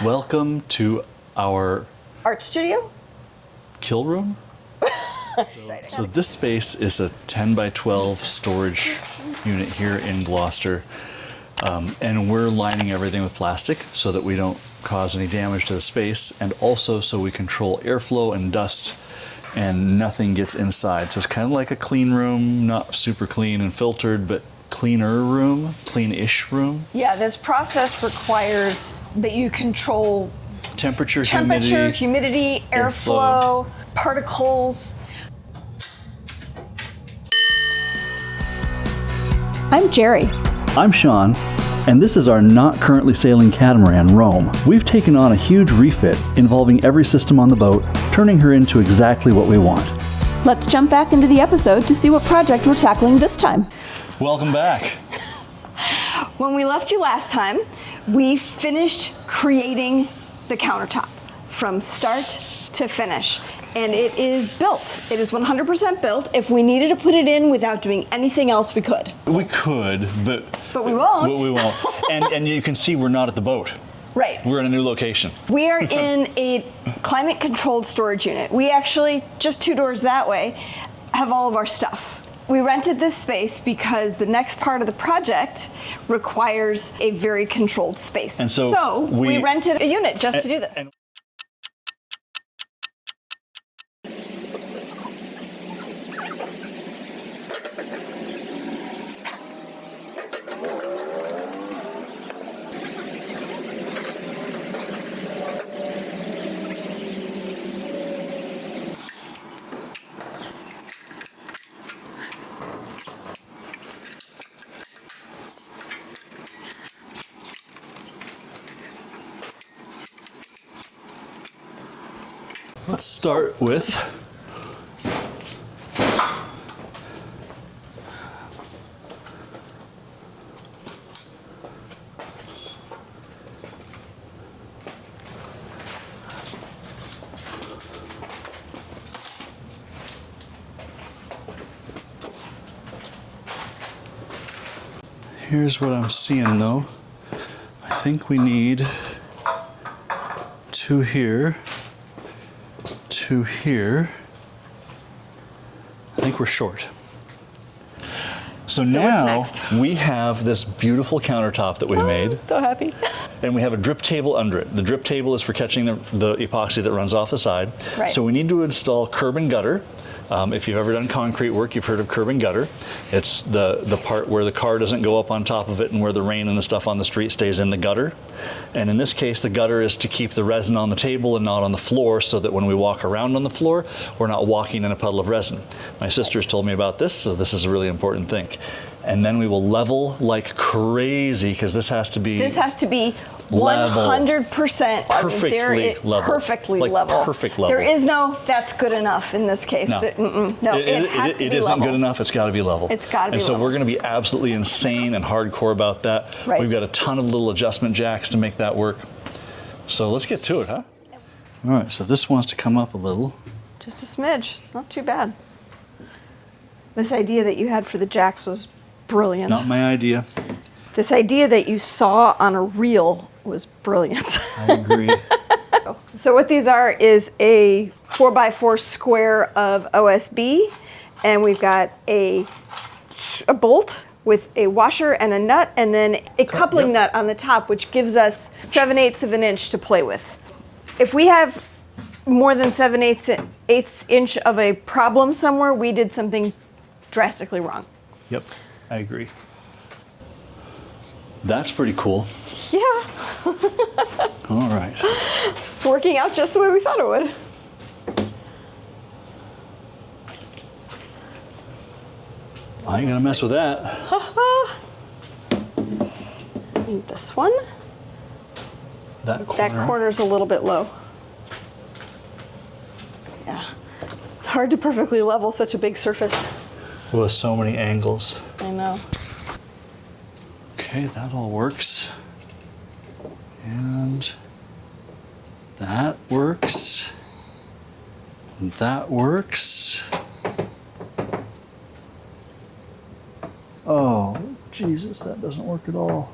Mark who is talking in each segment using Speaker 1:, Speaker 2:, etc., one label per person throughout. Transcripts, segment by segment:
Speaker 1: Welcome to our
Speaker 2: art studio?
Speaker 1: kill room. So this space is a 10 by 12 storage unit here in Gloucester. And we're lining everything with plastic so that we don't cause any damage to the space, and also so we control airflow and dust and nothing gets inside. So it's kind of like a clean room, not super clean and filtered, but cleaner room, clean-ish room.
Speaker 2: Yeah, this process requires that you control
Speaker 1: Temperature,
Speaker 2: humidity, airflow, particles.
Speaker 3: I'm Jerry.
Speaker 1: I'm Shawn, and this is our not currently sailing catamaran, Rome. We've taken on a huge refit involving every system on the boat, turning her into exactly what we want.
Speaker 3: Let's jump back into the episode to see what project we're tackling this time.
Speaker 1: Welcome back.
Speaker 2: When we left you last time, we finished creating the countertop from start to finish. And it is built. It is 100% built. If we needed to put it in without doing anything else, we could.
Speaker 1: We could, but
Speaker 2: we won't.
Speaker 1: But we won't. and you can see we're not at the boat.
Speaker 2: Right.
Speaker 1: We're in a new location.
Speaker 2: We are in a climate-controlled storage unit. We actually, just 2 doors that way, have all of our stuff. We rented this space because the next part of the project requires a very controlled space.
Speaker 1: And so
Speaker 2: we rented a unit just to do this.
Speaker 1: Let's start with here's what I'm seeing though. I think we need 2 here. 2 here. I think we're short. So now we have this beautiful countertop that we made.
Speaker 2: So happy.
Speaker 1: And we have a drip table under it. The drip table is for catching the epoxy that runs off the side.
Speaker 2: Right.
Speaker 1: So we need to install curb and gutter. If you've ever done concrete work, you've heard of curb and gutter. It's the part where the car doesn't go up on top of it and where the rain and the stuff on the street stays in the gutter. And in this case, the gutter is to keep the resin on the table and not on the floor, so that when we walk around on the floor, we're not walking in a puddle of resin. My sisters told me about this, so this is a really important thing. And then we will level like crazy, because this has to be
Speaker 2: 100%
Speaker 1: perfectly level.
Speaker 2: Perfectly
Speaker 1: like
Speaker 2: level.
Speaker 1: Perfect level.
Speaker 2: There is no that's good enough in this case.
Speaker 1: No,
Speaker 2: it has to be
Speaker 1: isn't
Speaker 2: level.
Speaker 1: good enough. It's got to be level.
Speaker 2: It's got to be
Speaker 1: level. And so
Speaker 2: level.
Speaker 1: we're going to be absolutely insane and hardcore about that.
Speaker 2: Right.
Speaker 1: We've got a ton of little adjustment jacks to make that work. So let's get to it, huh? All right, so this wants to come up a little.
Speaker 2: Just a smidge. It's not too bad. This idea that you had for the jacks was brilliant.
Speaker 1: Not my idea.
Speaker 2: This idea that you saw on a reel was brilliant.
Speaker 1: I agree.
Speaker 2: So what these are is a 4x4 square of OSB, and we've got a bolt with a washer and a nut, and then a coupling nut on the top, which gives us 7/8 of an inch to play with. If we have more than 7/8 inch of a problem somewhere, we did something drastically wrong.
Speaker 1: Yep, I agree. That's pretty cool.
Speaker 2: Yeah.
Speaker 1: All right.
Speaker 2: It's working out just the way we thought it would.
Speaker 1: I ain't gonna mess with that.
Speaker 2: And this one.
Speaker 1: That corner.
Speaker 2: That corner's a little bit low. Yeah. It's hard to perfectly level such a big surface.
Speaker 1: With so many angles.
Speaker 2: I know.
Speaker 1: Okay, that all works. And that works. That works. Oh, Jesus, that doesn't work at all.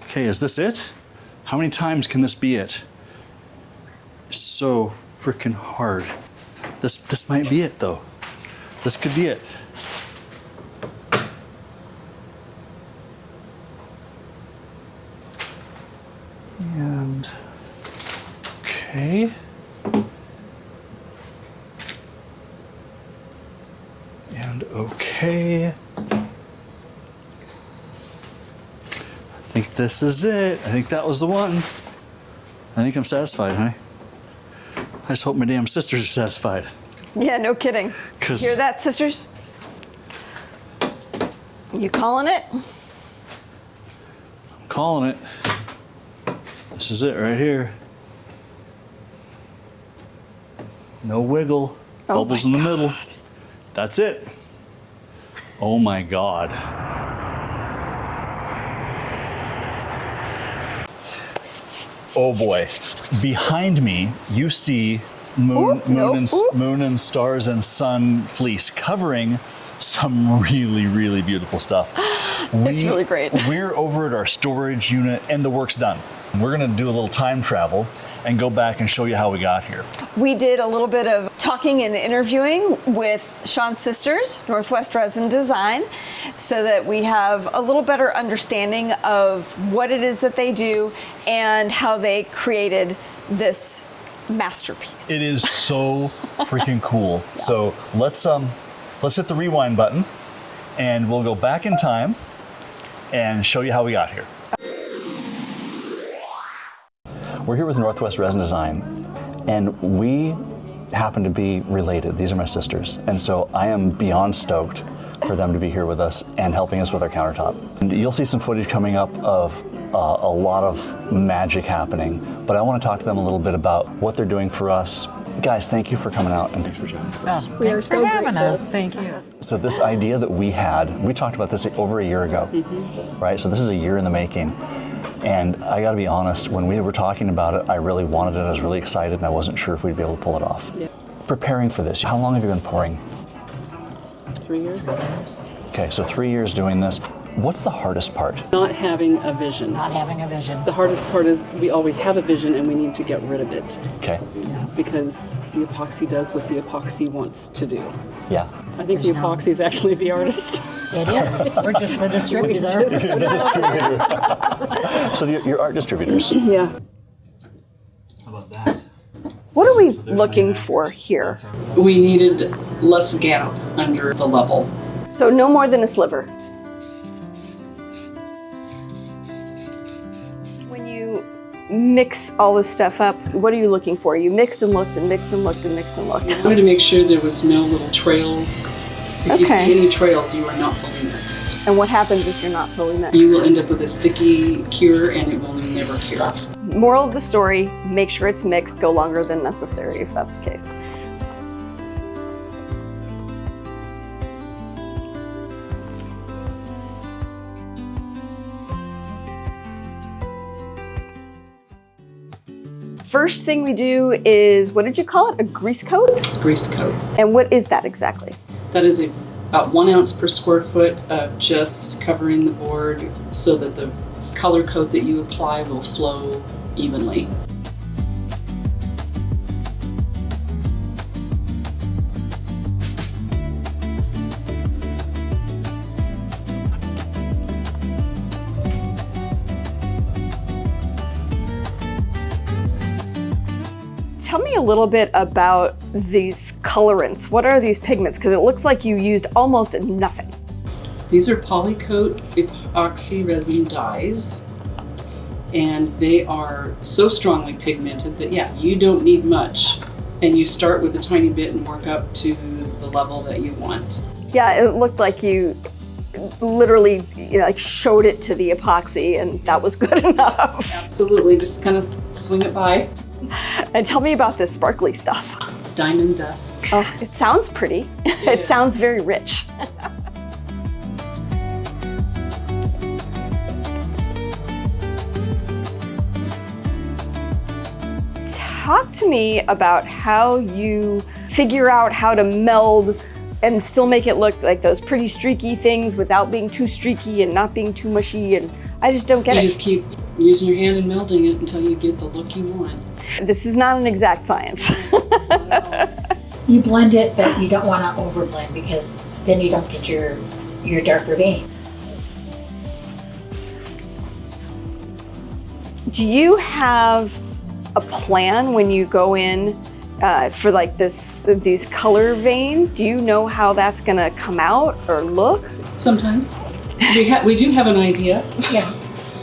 Speaker 1: Okay, is this it? How many times can this be it? so freaking hard. This might be it though. This could be it. And okay. And okay. I think this is it. I think that was the one. I think I'm satisfied, honey. I just hope my damn sisters are satisfied.
Speaker 2: Yeah, no kidding. Hear that, sisters? You calling it?
Speaker 1: I'm calling it. This is it right here. No wiggle.
Speaker 2: Oh
Speaker 1: Bubbles in the middle. That's it. Oh my God. Oh boy. Behind me, you see moon and stars and sun fleece covering some really, really beautiful stuff.
Speaker 2: It's really great.
Speaker 1: We're over at our storage unit and the work's done. We're gonna do a little time travel and go back and show you how we got here.
Speaker 2: We did a little bit of talking and interviewing with Shawn's sisters, NW Resin Design, so that we have a little better understanding of what it is that they do and how they created this masterpiece.
Speaker 1: It is so freaking cool. Yeah. So let's hit the rewind button and we'll go back in time and show you how we got here. We're here with NW Resin Design, and we happen to be related. These are my sisters, and so I am beyond stoked for them to be here with us and helping us with our countertop. And you'll see some footage coming up of a lot of magic happening, but I want to talk to them a little bit about what they're doing for us. Guys, thank you for coming out and thanks for joining us.
Speaker 4: Thanks for having us. Thank you.
Speaker 1: So this idea that we had, we talked about this over a year ago, right? So this is a year in the making. And I gotta be honest, when we were talking about it, I really wanted it, I was really excited, and I wasn't sure if we'd be able to pull it off. Yeah. Preparing for this, how long have you been pouring?
Speaker 4: 3 years.
Speaker 1: Okay, so 3 years doing this. What's the hardest part?
Speaker 4: Not having a vision. Not having a vision. The hardest part is we always have a vision and we need to get rid of it.
Speaker 1: Okay.
Speaker 4: Yeah. Because the epoxy does what the epoxy wants to do.
Speaker 1: Yeah.
Speaker 4: I think the epoxy is actually the artist.
Speaker 5: It is. We're just the distributor.
Speaker 1: The distributor. So you're art distributors.
Speaker 4: Yeah.
Speaker 1: How about that?
Speaker 2: What are we looking for here?
Speaker 4: We needed less gap under the level.
Speaker 2: So no more than a sliver. When you mix all this stuff up, what are you looking for? You mixed and looked and mixed and looked and mixed and looked.
Speaker 4: I wanted to make sure there was no little trails. If you see any trails, you are not fully mixed.
Speaker 2: And what happens if you're not fully mixed?
Speaker 4: You will end up with a sticky cure and it will never cure.
Speaker 2: Moral of the story, make sure it's mixed, go longer than necessary if that's the case. First thing we do is, what did you call it? A grease coat?
Speaker 4: Grease coat.
Speaker 2: And what is that exactly?
Speaker 4: That is about 1 ounce per square foot of just covering the board so that the color coat that you apply will flow evenly.
Speaker 2: Tell me a little bit about these colorants. What are these pigments? Because it looks like you used almost nothing.
Speaker 4: These are Polycoat Epoxy Resin dyes, and they are so strongly pigmented that, yeah, you don't need much. And you start with a tiny bit and work up to the level that you want.
Speaker 2: Yeah, it looked like you literally like showed it to the epoxy and that was good enough.
Speaker 4: Absolutely, just kind of swing it by.
Speaker 2: And tell me about this sparkly stuff.
Speaker 4: Diamond dust.
Speaker 2: Oh, it sounds pretty. Yeah. It sounds very rich. Talk to me about how you figure out how to meld and still make it look like those pretty streaky things without being too streaky and not being too mushy, and I just don't get it.
Speaker 4: You just keep using your hand and melding it until you get the look you want.
Speaker 2: This is not an exact science.
Speaker 5: You blend it, but you don't want to overblend because then you don't get your darker vein.
Speaker 2: Do you have a plan when you go in for like these color veins? Do you know how that's gonna come out or look?
Speaker 4: Sometimes. We do have an idea.
Speaker 5: Yeah.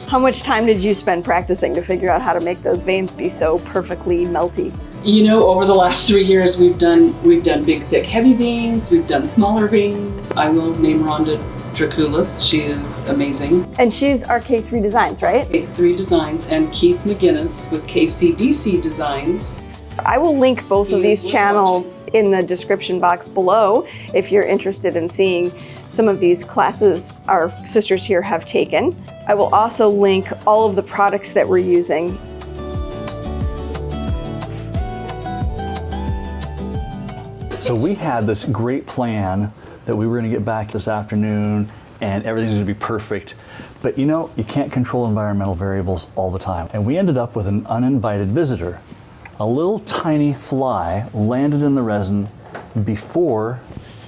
Speaker 2: How much time did you spend practicing to figure out how to make those veins be so perfectly melty?
Speaker 4: You know, over the last 3 years, we've done big, thick, heavy veins. We've done smaller veins. I will name Rhonda Draculis. She is amazing.
Speaker 2: And she's our K3 Designs, right?
Speaker 4: K3 Designs, and Keith McGinnis with KCDC Designs.
Speaker 2: I will link both of these channels in the description box below if you're interested in seeing some of these classes our sisters here have taken. I will also link all of the products that we're using.
Speaker 1: So we had this great plan that we were going to get back this afternoon and everything's going to be perfect. But you know, you can't control environmental variables all the time. And we ended up with an uninvited visitor. A little tiny fly landed in the resin before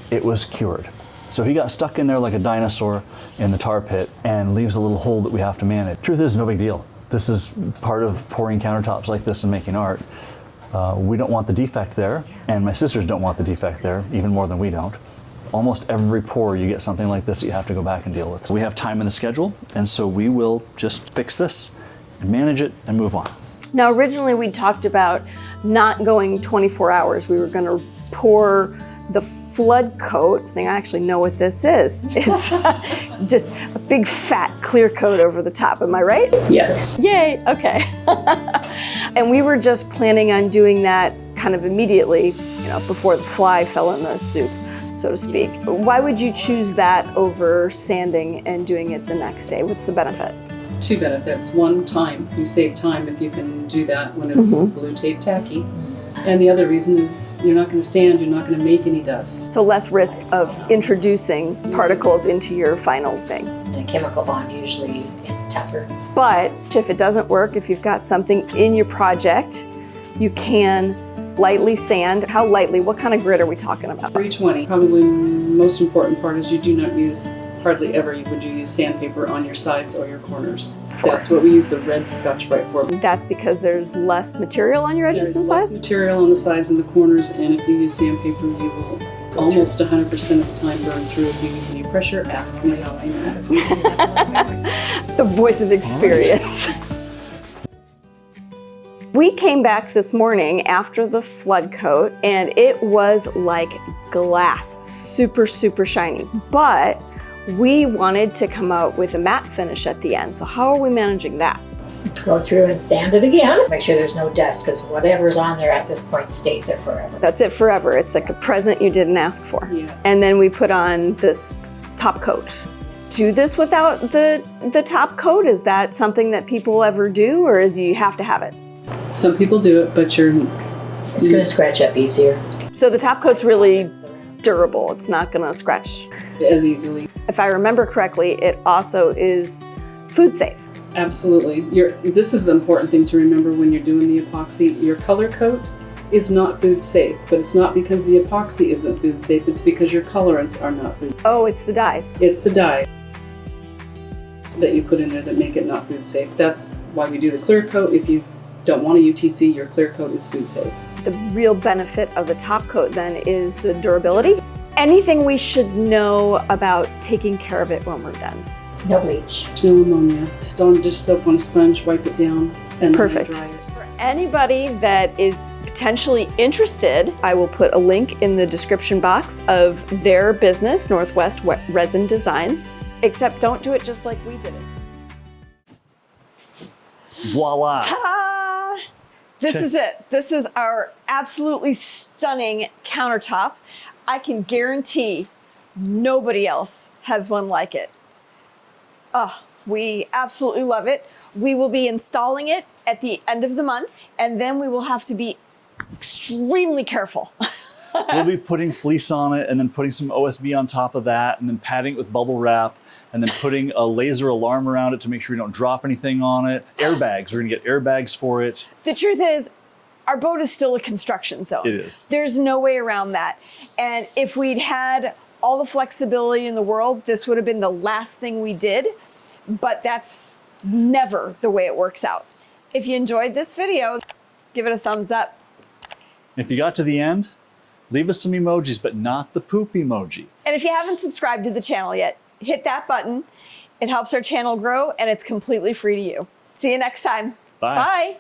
Speaker 1: it was cured. So he got stuck in there like a dinosaur in the tar pit and leaves a little hole that we have to manage. Truth is, no big deal. This is part of pouring countertops like this and making art. We don't want the defect there, and my sisters don't want the defect there, even more than we don't. Almost every pour you get something like this that you have to go back and deal with. We have time in the schedule, and so we will just fix this and manage it and move on.
Speaker 2: Now, originally we talked about not going 24 hours. We were going to pour the flood coat. I actually know what this is. It's just a big fat clear coat over the top. Am I right?
Speaker 4: Yes.
Speaker 2: Yay, okay. And we were just planning on doing that kind of immediately, you know, before the fly fell in the soup, so to speak.
Speaker 4: Yes.
Speaker 2: Why would you choose that over sanding and doing it the next day? What's the benefit?
Speaker 4: 2 benefits. 1, time. You save time if you can do that when it's blue tape tacky. And the other reason is you're not going to sand, you're not going to make any dust.
Speaker 2: So less risk of introducing particles into your final thing.
Speaker 5: And a chemical bond usually is tougher.
Speaker 2: But if it doesn't work, if you've got something in your project, you can lightly sand. How lightly? What kind of grit are we talking about?
Speaker 4: 320. Probably most important part is you do not use, hardly ever would you use sandpaper on your sides or your corners. That's what we use the red Scotch-Brite for.
Speaker 2: That's because there's less material on your edges and
Speaker 4: There's less
Speaker 2: sides?
Speaker 4: material on the sides and the corners, and if you use sandpaper, you will almost 100% of the time burn through. If you use any pressure, ask me how I know.
Speaker 2: The voice of experience. We came back this morning after the flood coat, and it was like glass, super, super shiny. But we wanted to come out with a matte finish at the end. So how are we managing that?
Speaker 5: Go through and sand it again. Make sure there's no dust because whatever's on there at this point stays there forever.
Speaker 2: That's it forever. It's like a present you didn't ask for.
Speaker 4: Yes.
Speaker 2: And then we put on this top coat. Do this without the top coat? Is that something that people ever do, or do you have to have it?
Speaker 4: Some people do it, but
Speaker 5: It's going to scratch up easier.
Speaker 2: So the top coat's really durable. It's not going to scratch.
Speaker 4: as easily.
Speaker 2: If I remember correctly, it also is food safe.
Speaker 4: Absolutely. This is the important thing to remember when you're doing the epoxy. Your color coat is not food safe, but it's not because the epoxy isn't food safe, it's because your colorants are not food safe.
Speaker 2: Oh, it's the dyes.
Speaker 4: It's the dye that you put in there that make it not food safe. That's why we do the clear coat. If you don't want a UTC, your clear coat is food safe.
Speaker 2: The real benefit of the top coat then is the durability. Anything we should know about taking care of it when we're done?
Speaker 5: No bleach.
Speaker 4: No ammonia. Don't dish soap on a sponge, wipe it down, and
Speaker 2: Perfect.
Speaker 4: then dry it.
Speaker 2: For anybody that is potentially interested, I will put a link in the description box of their business, Northwest Resin Designs. Except don't do it just like we did it.
Speaker 1: Voila!
Speaker 2: Ta-da! This is it. This is our absolutely stunning countertop. I can guarantee nobody else has one like it. Oh, we absolutely love it. We will be installing it at the end of the month, and then we will have to be extremely careful.
Speaker 1: We'll be putting fleece on it and then putting some OSB on top of that and then padding it with bubble wrap and then putting a laser alarm around it to make sure we don't drop anything on it. Airbags, we're gonna get airbags for it.
Speaker 2: The truth is, our boat is still a construction zone.
Speaker 1: It is.
Speaker 2: There's no way around that. And if we'd had all the flexibility in the world, this would have been the last thing we did, but that's never the way it works out. If you enjoyed this video, give it a thumbs up.
Speaker 1: If you got to the end, leave us some emojis, but not the poop emoji.
Speaker 2: And if you haven't subscribed to the channel yet, hit that button. It helps our channel grow and it's completely free to you. See you next time.
Speaker 1: Bye.
Speaker 2: Bye.